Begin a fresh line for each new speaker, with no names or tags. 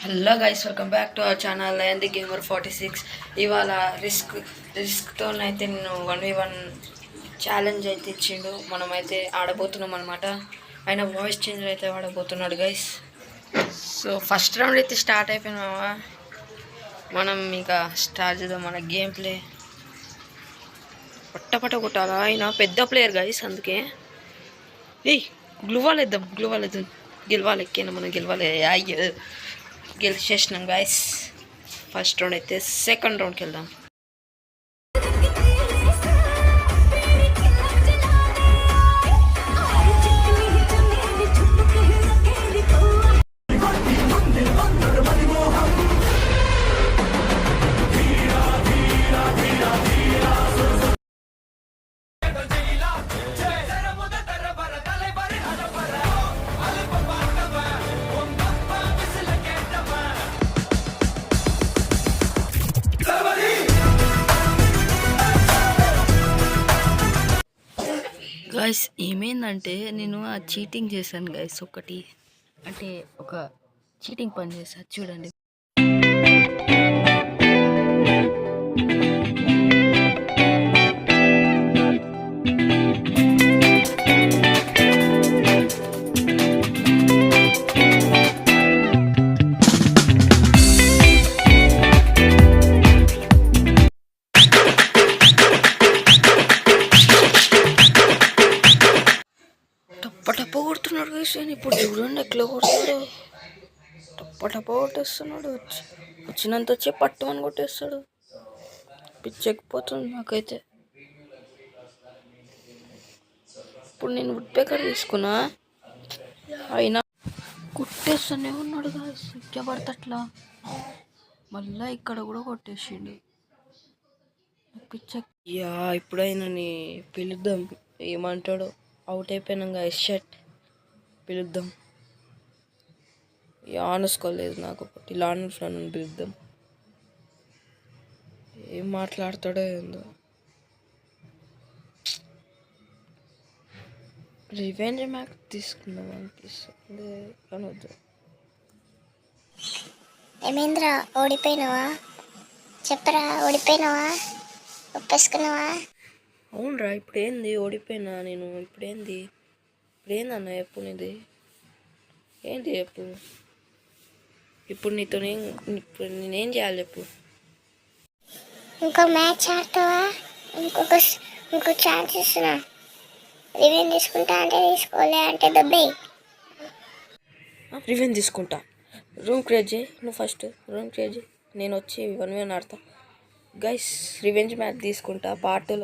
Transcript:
Hello guys, welcome back to our channel lion the gamer 46. ఇవాళ రిస్క్తోనైతే నేను 1v1 challenge అయితే ఇచ్చిండు. మనమైతే ఆడబోతున్నాం అనమాట. ఆయన వాయిస్ చేంజ్ అయితే ఆడబోతున్నాడు గైస్. సో ఫస్ట్ రౌండ్ అయితే స్టార్ట్ అయిపోయినామా. మనం ఇంకా స్టార్ట్ చేద్దాం మన గేమ్ ప్లే. పట్ట కొట్టాలా, ఆయన పెద్ద ప్లేయర్ గైస్, అందుకే గ్లూవాల్ వేద్దాం. గెలవాలి, ఎక్కినా మనం గెలవాలి. అయ్యో గెలిచేసినాం గైస్. ఫస్ట్ రౌండ్ అయితే సెకండ్ రౌండ్కి వెళ్దాం. గైస్ ఏమైందంటే నేను ఆ చీటింగ్ చేశాను గైస్. ఒకటి అంటే ఒక చీటింగ్ పని చేశాను చూడండి. టప్ప కొడుతున్నాడు గైస్. ఇప్పుడు చూడండి ఎట్లా కొడతాడు. టప్ప కొట్టేస్తున్నాడు. వచ్చినంత వచ్చి పట్టుమని కొట్టేస్తాడు. పిచ్చెక్కిపోతుంది నాకైతే. ఇప్పుడు నేను వుడ్ పేకర్ తీసుకున్నా, అయినా కొట్టేస్తూనే ఉన్నాడు గైస్. పడతట్లా మళ్ళా ఇక్కడ కూడా కొట్టేసిండు. యా ఇప్పుడైనా పిలుద్దాం, ఏమంటాడో. అవుట్ అయిపోయినాక షర్ట్ పిలుద్దాం. ఆనుకోలేదు నాకు ఒకటి, ఇలా అనుకున్నాను. పిలుద్దాం, ఏం మాట్లాడతాడో ఏందో. రివెంజ్ మ్యాక్ తీసుకుందాం అనిపిస్తుంది కానీ వద్దు.
ఏమేంద్రా, ఓడిపోయినావా? చెప్పరా, ఓడిపోయినావా? ఒప్పేసుకున్నావా?
అవునరా, ఇప్పుడు ఏంది ఓడిపోయినా నేను. ఇప్పుడేందన్న ఎప్పుడు నీది ఏంటి చెప్పు. ఇప్పుడు నీతో ఇప్పుడు నేనేం చేయాలి చెప్పు.
ఇంకో మ్యాచ్ ఆడతావా? ఇంకో ఛాన్స్ ఇస్తున్నా. రివెంజ్ తీసుకుంటా అంటే తీసుకోలే అంటే దెబ్బే.
రివెంజ్ తీసుకుంటా. రూమ్ క్రియేట్ చేయి నువ్వు. ఫస్ట్ రూమ్ క్రియేట్ చేయి, నేను వచ్చి 1v1 ఆడతా గైస్. రివెంజ్ మ్యాచ్ తీసుకుంటా. పార్ట్ 2లో